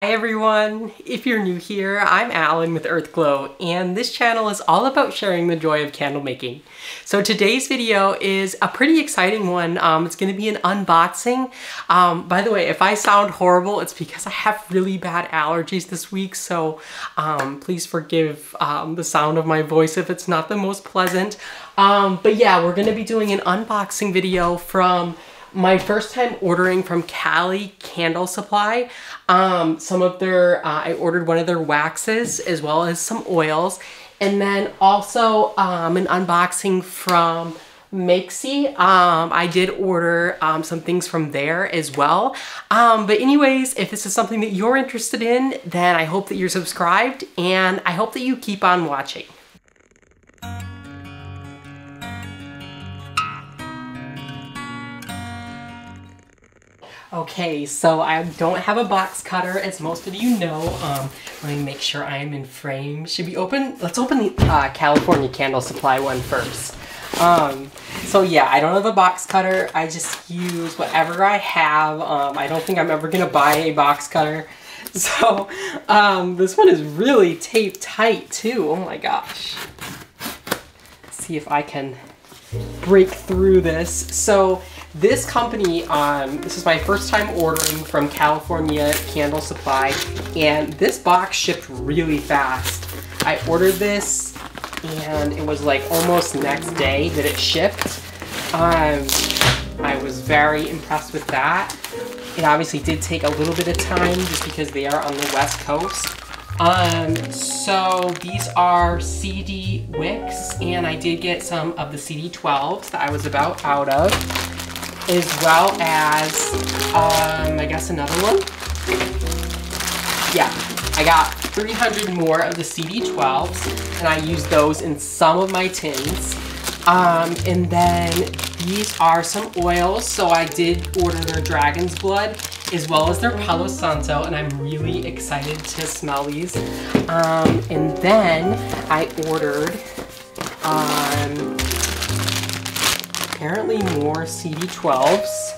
Hi everyone! If you're new here, I'm Allen with Earthglow, and this channel is all about sharing the joy of candle making. So today's video is a pretty exciting one. It's going to be an unboxing. By the way, if I sound horrible, it's because I have really bad allergies this week, so please forgive the sound of my voice if it's not the most pleasant. But yeah, we're going to be doing an unboxing video from my first time ordering from CalCandleSupply. Some of their, I ordered one of their waxes as well as some oils. And then also an unboxing from Makesy. I did order some things from there as well. But anyways, if this is something that you're interested in, then I hope that you're subscribed and I hope that you keep on watching. Okay, so I don't have a box cutter, as most of you know. Let me make sure I am in frame. Should we open? Let's open the California Candle Supply one first. So yeah, I don't have a box cutter. I just use whatever I have. I don't think I'm ever gonna buy a box cutter. So this one is really taped tight too. Oh my gosh. Let's see if I can break through this. So this company, this is my first time ordering from California Candle Supply, and this box shipped really fast. I ordered this and it was like almost next day that it shipped. I was very impressed with that. It obviously did take a little bit of time just because they are on the West Coast. So these are CD wicks, and I did get some of the CD12s that I was about out of, as well as, I guess another one. Yeah, I got 300 more of the CD12s, and I used those in some of my tins. And then these are some oils, so I did order their Dragon's Blood, as well as their Palo Santo, and I'm really excited to smell these. And then I ordered, apparently more CD12s,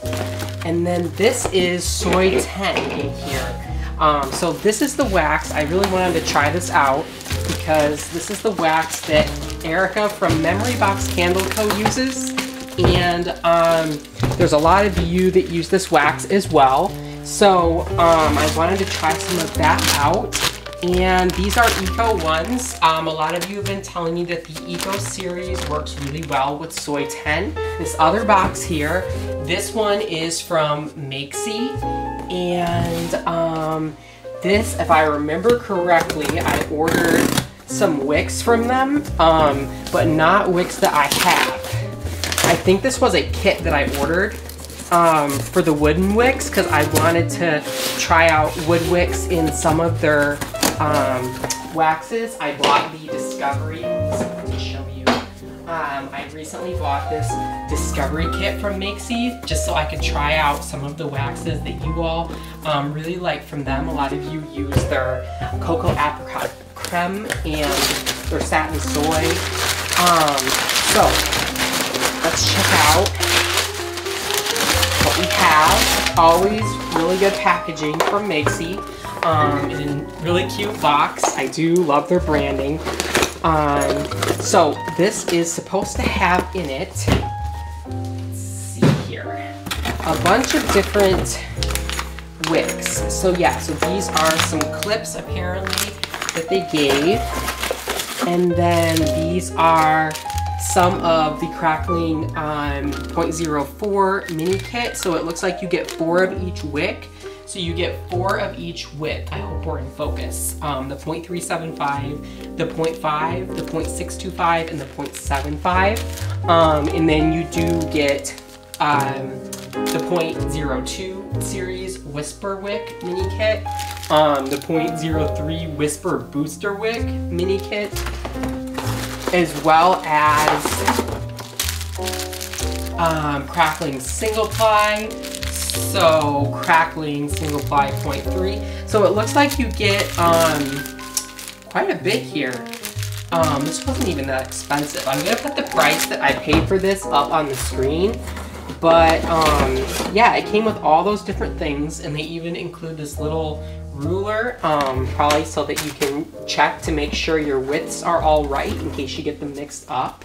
and then this is soy 10 in here. So this is the wax. I really wanted to try this out because this is the wax that Erica from Memory Box Candle Co. uses, and there's a lot of you that use this wax as well. So I wanted to try some of that out. And these are Eco ones. A lot of you have been telling me that the Eco series works really well with soy 10. This other box here, this one is from Makesy. And this, if I remember correctly, I ordered some wicks from them, but not wicks that I have. I think this was a kit that I ordered for the wooden wicks, because I wanted to try out wood wicks in some of their waxes. I bought the Discovery, to show you. I recently bought this Discovery kit from Makesy just so I could try out some of the waxes that you all really like from them. A lot of you use their Cocoa Apricot Creme and their Satin Soy. So let's check out what we have. Always really good packaging from Makesy. In a really cute box. I do love their branding. So this is supposed to have in it, let's see here, a bunch of different wicks. So yeah, so these are some clips apparently that they gave. And then these are some of the Crackling 0.04 mini kit. So it looks like you get 4 of each wick. So you get 4 of each wick. I hope we're in focus. The 0.375, the 0.5, the 0.625, and the 0.75. And then you do get the 0.02 series Whisper Wick mini kit, the 0.03 Whisper Booster Wick mini kit, as well as Crackling Single Ply. So Crackling Single Ply 0.3. So it looks like you get quite a bit here. This wasn't even that expensive. I'm gonna put the price that I paid for this up on the screen. But yeah, it came with all those different things, and they even include this little ruler, probably so that you can check to make sure your widths are all right in case you get them mixed up.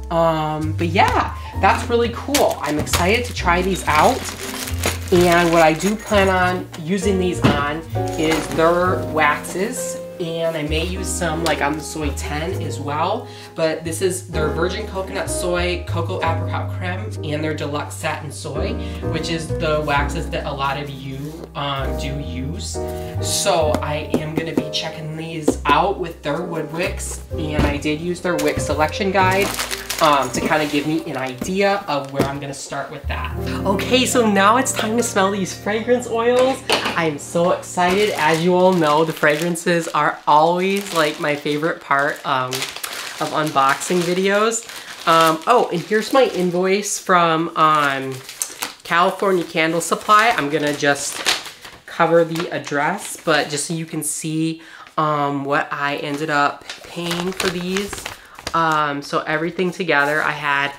But yeah, that's really cool. I'm excited to try these out. And what I do plan on using these on is their waxes. And I may use some like on the soy 10 as well, but this is their virgin coconut soy, cocoa apricot creme, and their deluxe satin soy, which is the waxes that a lot of you do use. So I am going to be checking these out with their wood wicks, and I did use their wick selection guide to kind of give me an idea of where I'm gonna start with that. Okay, so now it's time to smell these fragrance oils. I'm so excited. As you all know, the fragrances are always like my favorite part of unboxing videos. Oh, and here's my invoice from California Candle Supply. I'm gonna just cover the address, but just so you can see what I ended up paying for these. So everything together, I had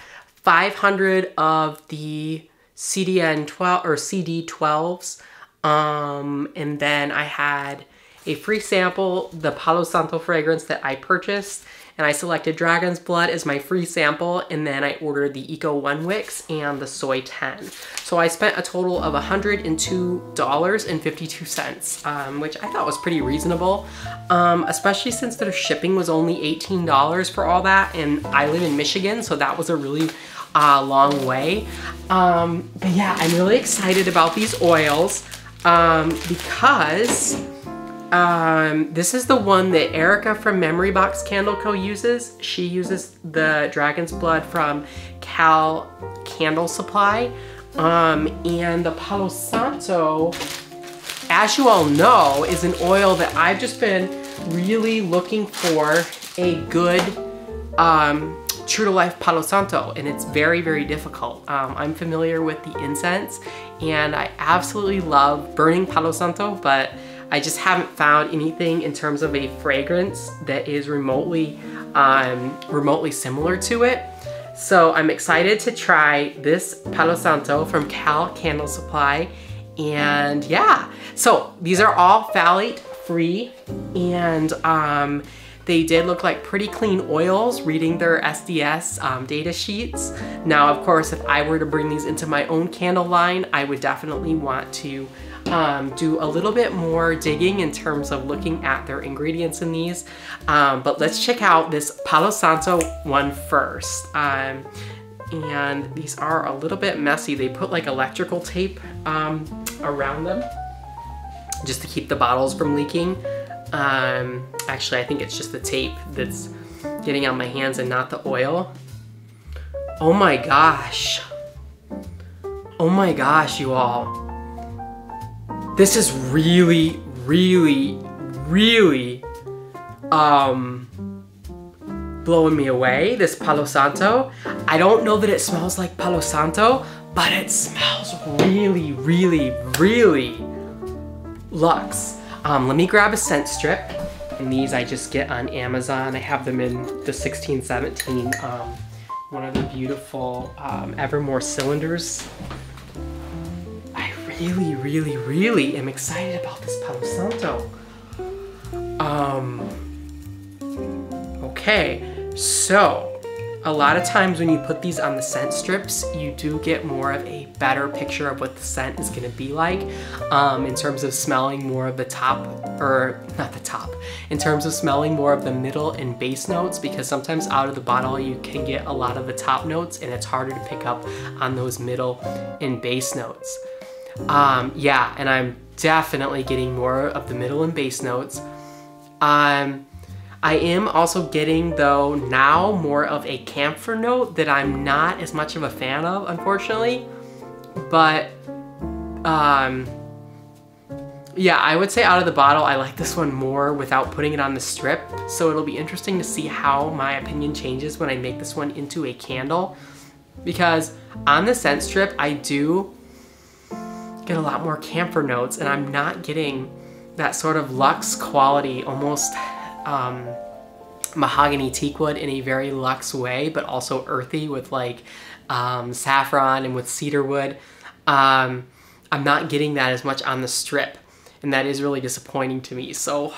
500 of the CDN 12 or CD 12s, and then I had a free sample, the Palo Santo fragrance that I purchased, and I selected Dragon's Blood as my free sample, and then I ordered the Eco 1 wicks and the Soy 10. So I spent a total of $102.52, which I thought was pretty reasonable, especially since their shipping was only $18 for all that, and I live in Michigan, so that was a really long way. But yeah, I'm really excited about these oils because this is the one that Erica from Memory Box Candle Co. uses. She uses the Dragon's Blood from Candle Supply. And the Palo Santo, as you all know, is an oil that I've just been really looking for a good true to life Palo Santo, and it's very, very difficult. I'm familiar with the incense, and I absolutely love burning Palo Santo, but I just haven't found anything in terms of a fragrance that is remotely similar to it. So I'm excited to try this Palo Santo from Candle Supply, and yeah. So these are all phthalate free, and they did look like pretty clean oils reading their SDS data sheets. Now, of course, if I were to bring these into my own candle line, I would definitely want to do a little bit more digging in terms of looking at their ingredients in these. But let's check out this Palo Santo one first. And these are a little bit messy. They put like electrical tape around them just to keep the bottles from leaking. Actually, I think it's just the tape that's getting on my hands and not the oil. Oh my gosh. Oh my gosh, you all. This is really, really, really blowing me away, this Palo Santo. I don't know that it smells like Palo Santo, but it smells really, really, really luxe. Let me grab a scent strip. And these I just get on Amazon. I have them in the 1617, one of the beautiful Evermore cylinders. I really, really, really am excited about this Palo Santo. Okay, so a lot of times when you put these on the scent strips, you do get more of a better picture of what the scent is gonna be like in terms of smelling more of the top, or not the top, in terms of smelling more of the middle and base notes, because sometimes out of the bottle you can get a lot of the top notes and it's harder to pick up on those middle and base notes. Yeah, and I'm definitely getting more of the middle and base notes. I am also getting, though, now more of a camphor note that I'm not as much of a fan of, unfortunately. But, yeah, I would say out of the bottle, I like this one more without putting it on the strip. So it'll be interesting to see how my opinion changes when I make this one into a candle. Because on the scent strip, I do get a lot more camphor notes, and I'm not getting that sort of luxe quality, almost mahogany teakwood in a very luxe way, but also earthy with like saffron and with cedarwood. I'm not getting that as much on the strip. and that is really disappointing to me. So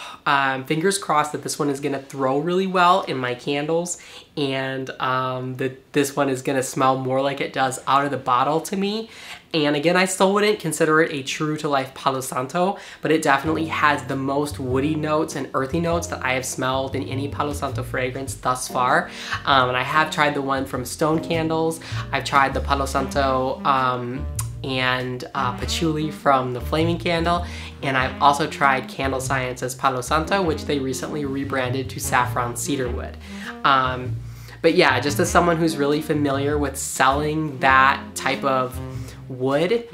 fingers crossed that this one is gonna throw really well in my candles, and that this one is gonna smell more like it does out of the bottle to me. And again, I still wouldn't consider it a true to life Palo Santo, but it definitely has the most woody notes and earthy notes that I have smelled in any Palo Santo fragrance thus far. And I have tried the one from Stone Candles. I've tried the Palo Santo and patchouli from the Flaming Candle, and I've also tried Candle Science's Palo Santo, which they recently rebranded to Saffron Cedarwood. But yeah, just as someone who's really familiar with selling that type of wood,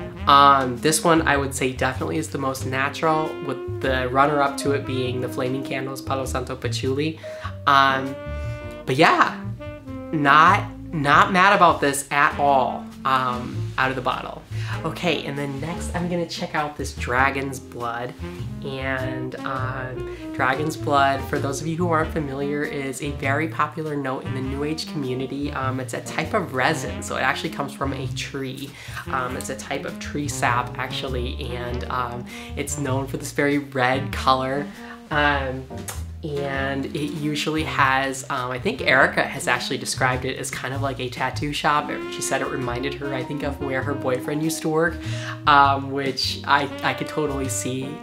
this one I would say definitely is the most natural, with the runner-up to it being the Flaming Candles Palo Santo Patchouli. But yeah, not mad about this at all out of the bottle. Okay, and then next I'm gonna check out this Dragon's Blood. And Dragon's Blood, for those of you who aren't familiar, is a very popular note in the New Age community. It's a type of resin, so it actually comes from a tree. It's a type of tree sap actually, and it's known for this very red color. And it usually has, I think Erica has actually described it as kind of like a tattoo shop. She said it reminded her, I think, of where her boyfriend used to work, which I could totally see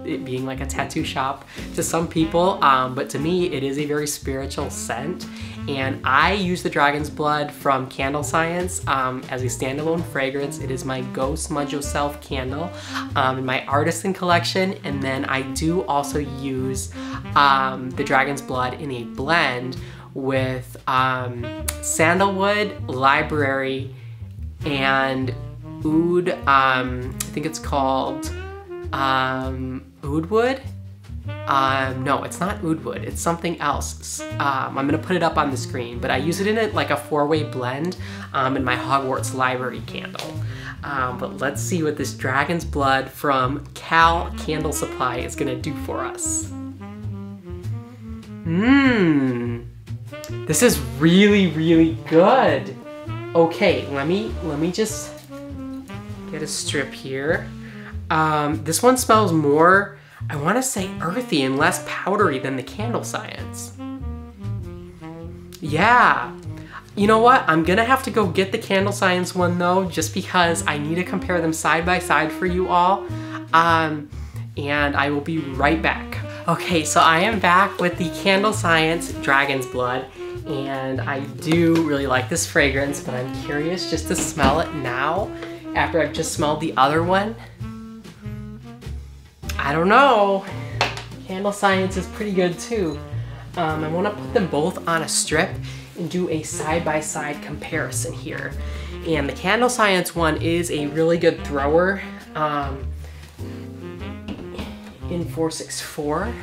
it being like a tattoo shop to some people, but to me it is a very spiritual scent. And I use the Dragon's Blood from Candle Science as a standalone fragrance. It is my Go Smudge Yourself candle in my Artisan collection, and then I do also use the Dragon's Blood in a blend with sandalwood, library, and oud. I think it's called oud wood. No, it's not oud wood, it's something else. I'm gonna put it up on the screen, but I use it in like a 4-way blend in my Hogwarts library candle. But let's see what this Dragon's Blood from Cal Candle Supply is gonna do for us. This is really, really good. Okay, let me just get a strip here. This one smells more, I want to say, earthy and less powdery than the Candle Science. Yeah. You know what? I'm gonna have to go get the Candle Science one though, just because I need to compare them side by side for you all. And I will be right back. Okay, so I am back with the Candle Science Dragon's Blood, and I do really like this fragrance, but I'm curious just to smell it now after I've just smelled the other one. I don't know. Candle Science is pretty good too. I want to put them both on a strip and do a side-by-side comparison here. And the Candle Science one is a really good thrower in 464.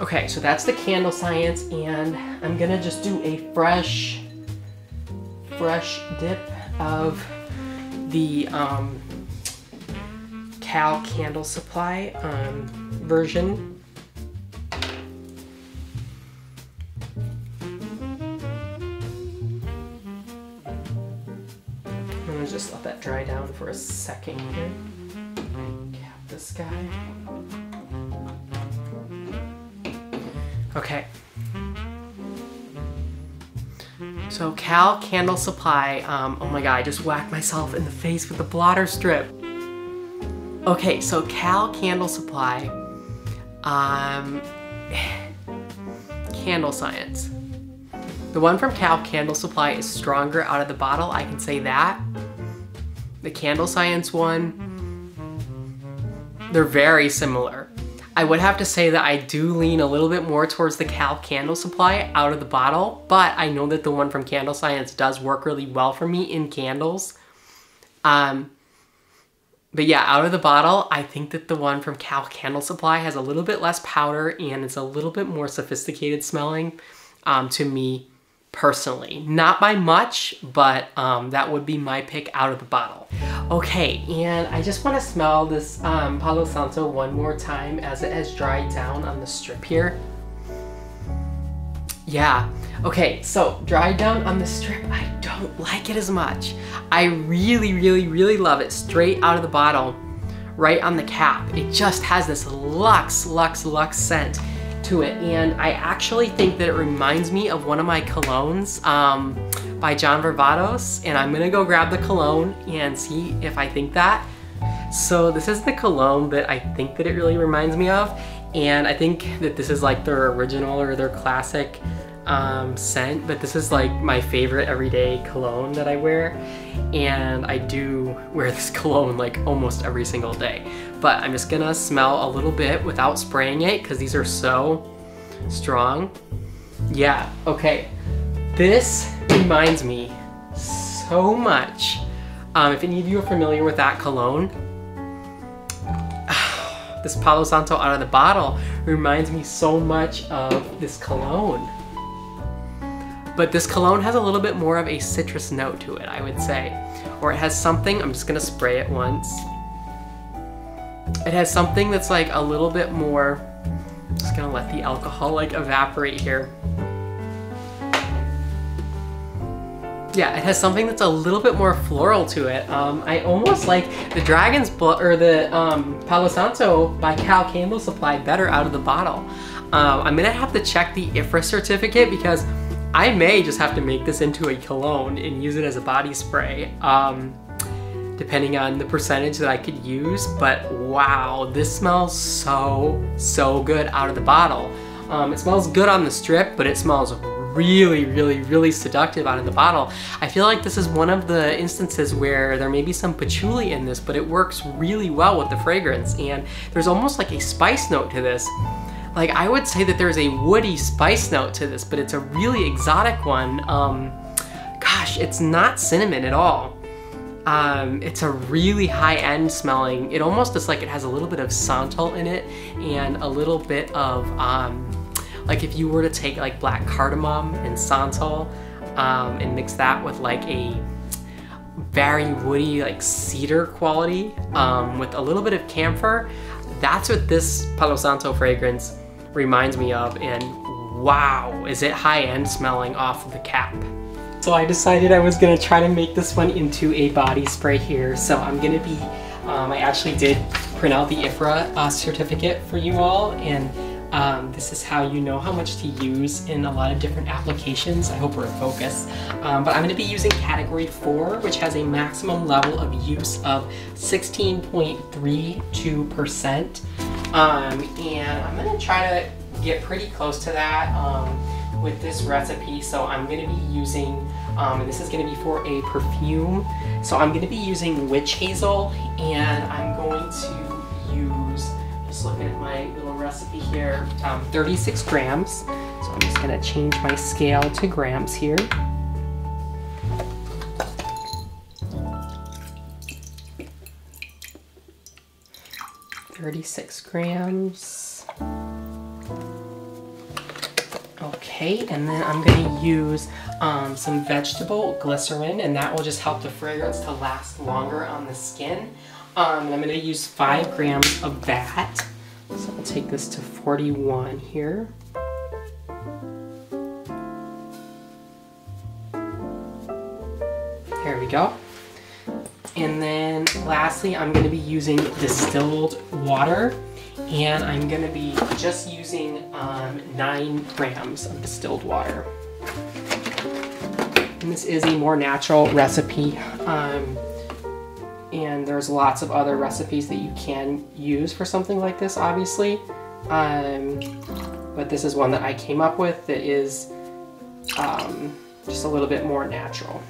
Okay, so that's the Candle Science, and I'm gonna just do a fresh dip of the Cal Candle Supply version. I'm gonna just let that dry down for a second here. Cap this guy. Okay. So Cal Candle Supply, oh my god, I just whacked myself in the face with the blotter strip. Okay, so Cal Candle Supply, Candle Science. The one from Cal Candle Supply is stronger out of the bottle, I can say that. The Candle Science one, they're very similar. I would have to say that I do lean a little bit more towards the Cal Candle Supply out of the bottle, but I know that the one from Candle Science does work really well for me in candles. But yeah, out of the bottle, I think that the one from Cal Candle Supply has a little bit less powder and it's a little bit more sophisticated smelling to me personally. Not by much, but that would be my pick out of the bottle. Okay, and I just want to smell this Palo Santo one more time as it has dried down on the strip here. Yeah, okay, so dried down on the strip, I don't like it as much. I really, really, really love it straight out of the bottle. right on the cap. It just has this luxe, luxe, luxe scent to it. And I actually think that it reminds me of one of my colognes by John Varvatos. And I'm gonna go grab the cologne and see if I think that. So this is the cologne that I think that it really reminds me of. And I think that this is like their original or their classic scent, but this is like my favorite everyday cologne that I wear. And I do wear this cologne like almost every single day. But I'm just gonna smell a little bit without spraying it because these are so strong. Yeah, okay. This reminds me so much. If any of you are familiar with that cologne, this Palo Santo out of the bottle reminds me so much of this cologne. But this cologne has a little bit more of a citrus note to it, I would say. Or it has something, I'm just gonna spray it once. It has something that's like a little bit more, I'm just gonna let the alcohol like evaporate here. Yeah, it has something that's a little bit more floral to it. I almost like the Dragon's Blood, or the Palo Santo by CalCandleSupply better out of the bottle. I'm gonna have to check the IFRA certificate because I may just have to make this into a cologne and use it as a body spray, depending on the percentage that I could use. But wow, this smells so good out of the bottle. It smells good on the strip, but it smells really, really, really seductive out of the bottle. I feel like this is one of the instances where there may be some patchouli in this, but it works really well with the fragrance. And there's almost like a spice note to this. Like, I would say that there's a woody spice note to this, but it's a really exotic one. Gosh, it's not cinnamon at all. It's a really high-end smelling. It almost is like it has a little bit of santal in it and a little bit of, like if you were to take like black cardamom and santal and mix that with like a very woody like cedar quality with a little bit of camphor, that's what this Palo Santo fragrance reminds me of. And wow, is it high-end smelling off of the cap. So I decided I was gonna try to make this one into a body spray here. So I'm gonna be, I actually did print out the IFRA certificate for you all, and this is how you know how much to use in a lot of different applications. I hope we're in focus. But I'm gonna be using category 4, which has a maximum level of use of 16.32%. And I'm gonna try to get pretty close to that with this recipe. So I'm gonna be using, and this is gonna be for a perfume. So I'm gonna be using witch hazel, and I'm going to use, just looking at my little recipe here, 36 grams. So I'm just gonna change my scale to grams here. $36 grams. Okay, and then I'm gonna use some vegetable glycerin, and that will just help the fragrance to last longer on the skin. And I'm gonna use 5 grams of that. So I'll take this to 41 here. There we go. And then lastly, I'm gonna be using distilled water, and I'm gonna be just using 9 grams of distilled water. And this is a more natural recipe. And there's lots of other recipes that you can use for something like this, obviously. But this is one that I came up with that is just a little bit more natural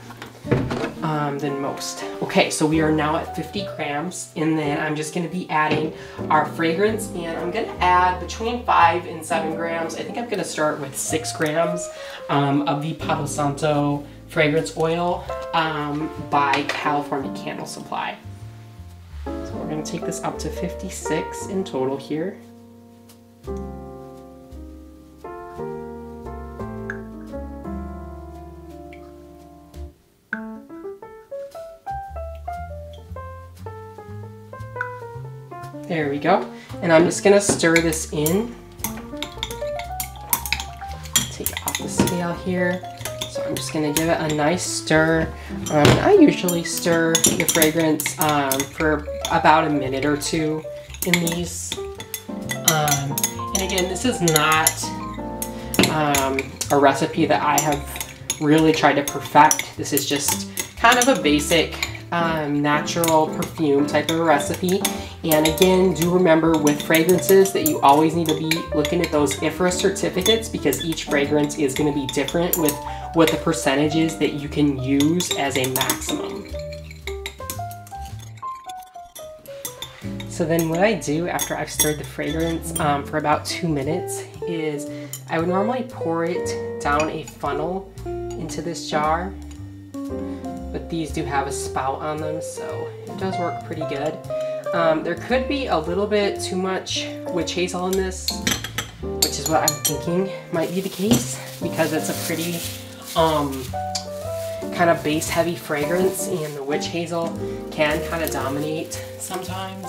than most. Okay, so we are now at 50 grams, and then I'm just gonna be adding our fragrance, and I'm gonna add between 5 and 7 grams. I think I'm gonna start with 6 grams of the Palo Santo fragrance oil by California Candle Supply. So we're gonna take this up to 56 in total here. There we go. And I'm just gonna stir this in. Take it off the scale here. So I'm just gonna give it a nice stir. I usually stir the fragrance for about a minute or two in these. And again, this is not a recipe that I have really tried to perfect. This is just kind of a basic natural perfume type of a recipe. And again, do remember with fragrances that you always need to be looking at those IFRA certificates, because each fragrance is going to be different with what the percentage is that you can use as a maximum. So then what I do after I've stirred the fragrance for about 2 minutes is I would normally pour it down a funnel into this jar. But these do have a spout on them, so it does work pretty good. There could be a little bit too much witch hazel in this, which is what I'm thinking might be the case, because it's a pretty kind of base heavy fragrance, and the witch hazel can kind of dominate sometimes.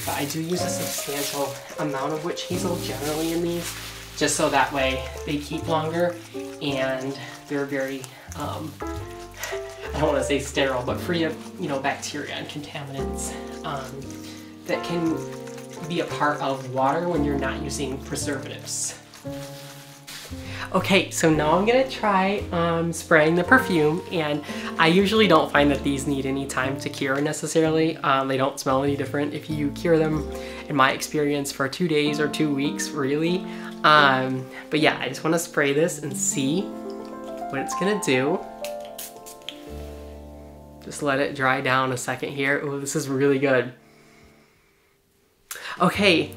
But I do use a substantial amount of witch hazel generally in these, just so that way they keep longer and they're very I don't want to say sterile, but free of, you know, bacteria and contaminants that can be a part of water when you're not using preservatives. Okay, so now I'm gonna try spraying the perfume, and I usually don't find that these need any time to cure necessarily. They don't smell any different if you cure them, in my experience, for 2 days or 2 weeks, really. But yeah, I just want to spray this and see what it's gonna do. Just let it dry down a second here. Oh, this is really good. Okay,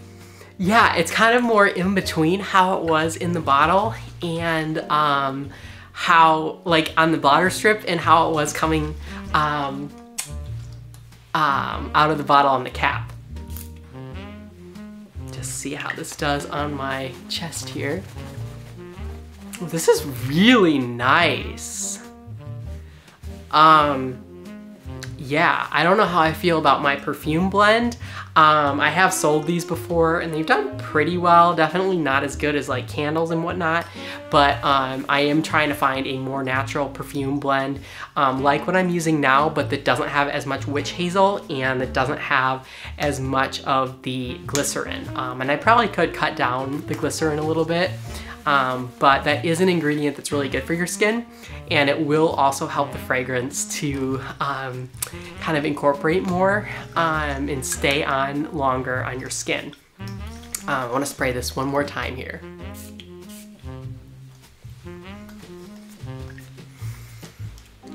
yeah, it's kind of more in between how it was in the bottle and how, like, on the blotter strip, and how it was coming out of the bottle on the cap. Just see how this does on my chest here. Oh, this is really nice. Yeah, I don't know how I feel about my perfume blend. I have sold these before and they've done pretty well. Definitely not as good as like candles and whatnot, but I am trying to find a more natural perfume blend like what I'm using now, but that doesn't have as much witch hazel and that doesn't have as much of the glycerin. And I probably could cut down the glycerin a little bit. But that is an ingredient that's really good for your skin, and it will also help the fragrance to kind of incorporate more and stay on longer on your skin. I want to spray this one more time here.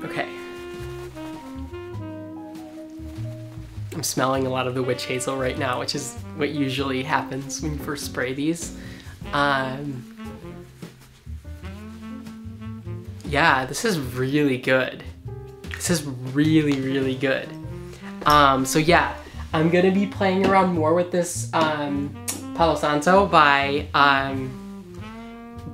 Okay. I'm smelling a lot of the witch hazel right now, which is what usually happens when you first spray these. Yeah, this is really good. This is really, really good. So yeah, I'm gonna be playing around more with this Palo Santo by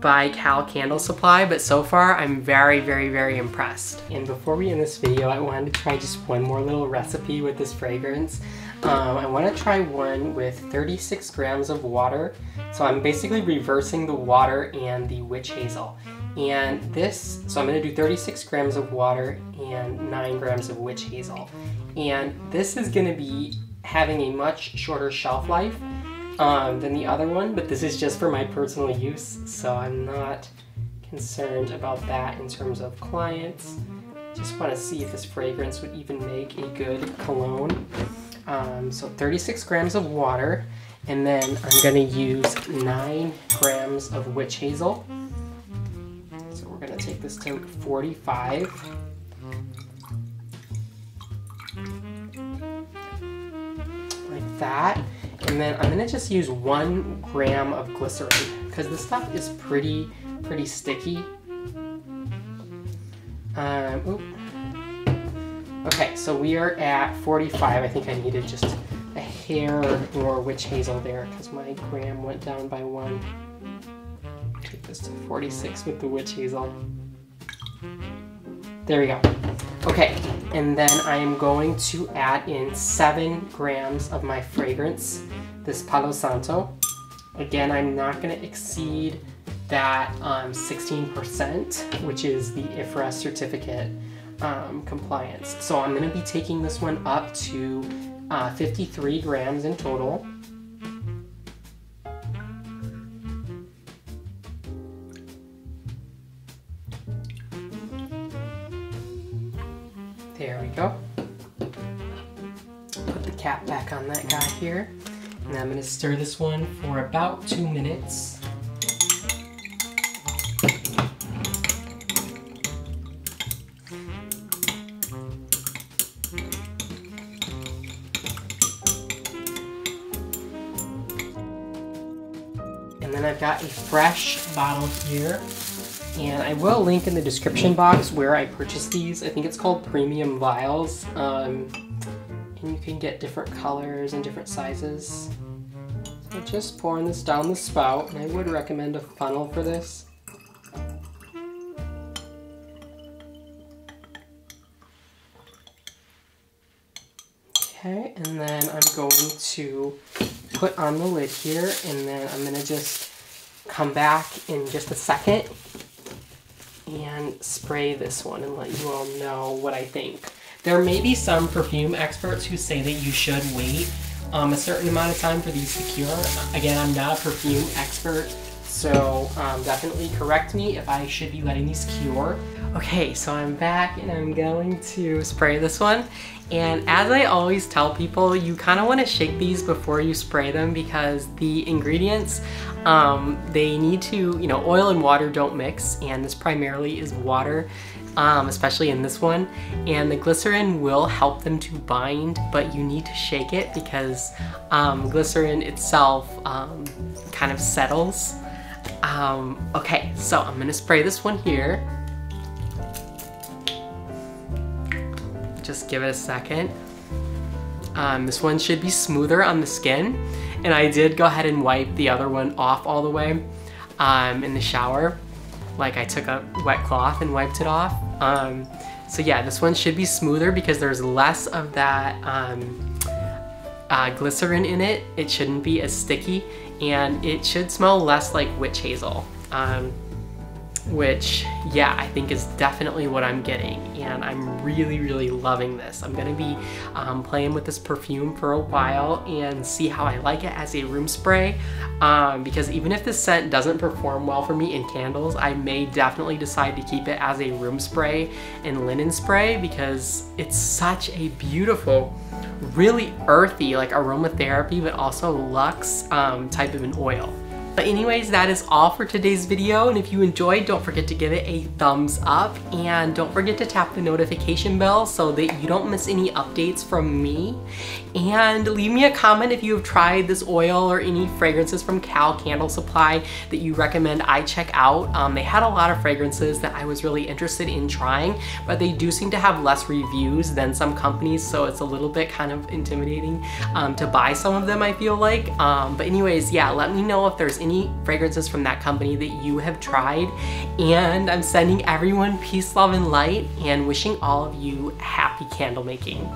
CalCandleSupply, but so far I'm very, very, very impressed. And before we end this video, I wanted to try just one more little recipe with this fragrance. I want to try one with 36 grams of water. So I'm basically reversing the water and the witch hazel. And this, so I'm going to do 36 grams of water and 9 grams of witch hazel. And this is going to be having a much shorter shelf life than the other one, but this is just for my personal use, so I'm not concerned about that in terms of clients. Just want to see if this fragrance would even make a good cologne. So 36 grams of water, and then I'm going to use 9 grams of witch hazel. So we're going to take this to 45. Like that. And then I'm going to just use 1 gram of glycerin, because this stuff is pretty sticky. Okay, so we are at 45. I think I needed just a hair more witch hazel there because my gram went down by 1. Take this to 46 with the witch hazel. There we go. Okay, and then I am going to add in 7 grams of my fragrance, this Palo Santo. Again, I'm not going to exceed that 16%, which is the IFRS certificate compliance. So I'm gonna be taking this one up to 53 grams in total. There we go. Put the cap back on that guy here. And I'm going to stir this one for about 2 minutes. And then I've got a fresh bottle here. And I will link in the description box where I purchased these. I think it's called Premium Vials. And you can get different colors and different sizes. So just pouring this down the spout, and I would recommend a funnel for this. Okay, and then I'm going to put on the lid here, and then I'm gonna just come back in just a second and spray this one and let you all know what I think. There may be some perfume experts who say that you should wait a certain amount of time for these to cure. Again, I'm not a perfume expert, so definitely correct me if I should be letting these cure. Okay, so I'm back and I'm going to spray this one. And as I always tell people, you kind of want to shake these before you spray them because the ingredients, they need to, you know, oil and water don't mix, and this primarily is water, especially in this one. And the glycerin will help them to bind, but you need to shake it because glycerin itself kind of settles. Okay, so I'm gonna spray this one here. Just give it a second. This one should be smoother on the skin, and I did go ahead and wipe the other one off all the way in the shower. Like I took a wet cloth and wiped it off. So yeah, this one should be smoother because there's less of that glycerin in it. It shouldn't be as sticky, and it should smell less like witch hazel. Which, yeah, I think is definitely what I'm getting, and I'm really, really loving this. I'm gonna be playing with this perfume for a while and see how I like it as a room spray, because even if this scent doesn't perform well for me in candles, I may definitely decide to keep it as a room spray and linen spray because it's such a beautiful, really earthy, like aromatherapy, but also luxe type of an oil. But anyways, that is all for today's video, and if you enjoyed, don't forget to give it a thumbs up, and don't forget to tap the notification bell so that you don't miss any updates from me. And leave me a comment if you have tried this oil or any fragrances from Cal Candle Supply that you recommend I check out. They had a lot of fragrances that I was really interested in trying, but they do seem to have less reviews than some companies, so it's a little bit kind of intimidating to buy some of them, I feel like. But anyways, yeah, let me know if there's any fragrances from that company that you have tried. And I'm sending everyone peace, love, and light, and wishing all of you happy candle making.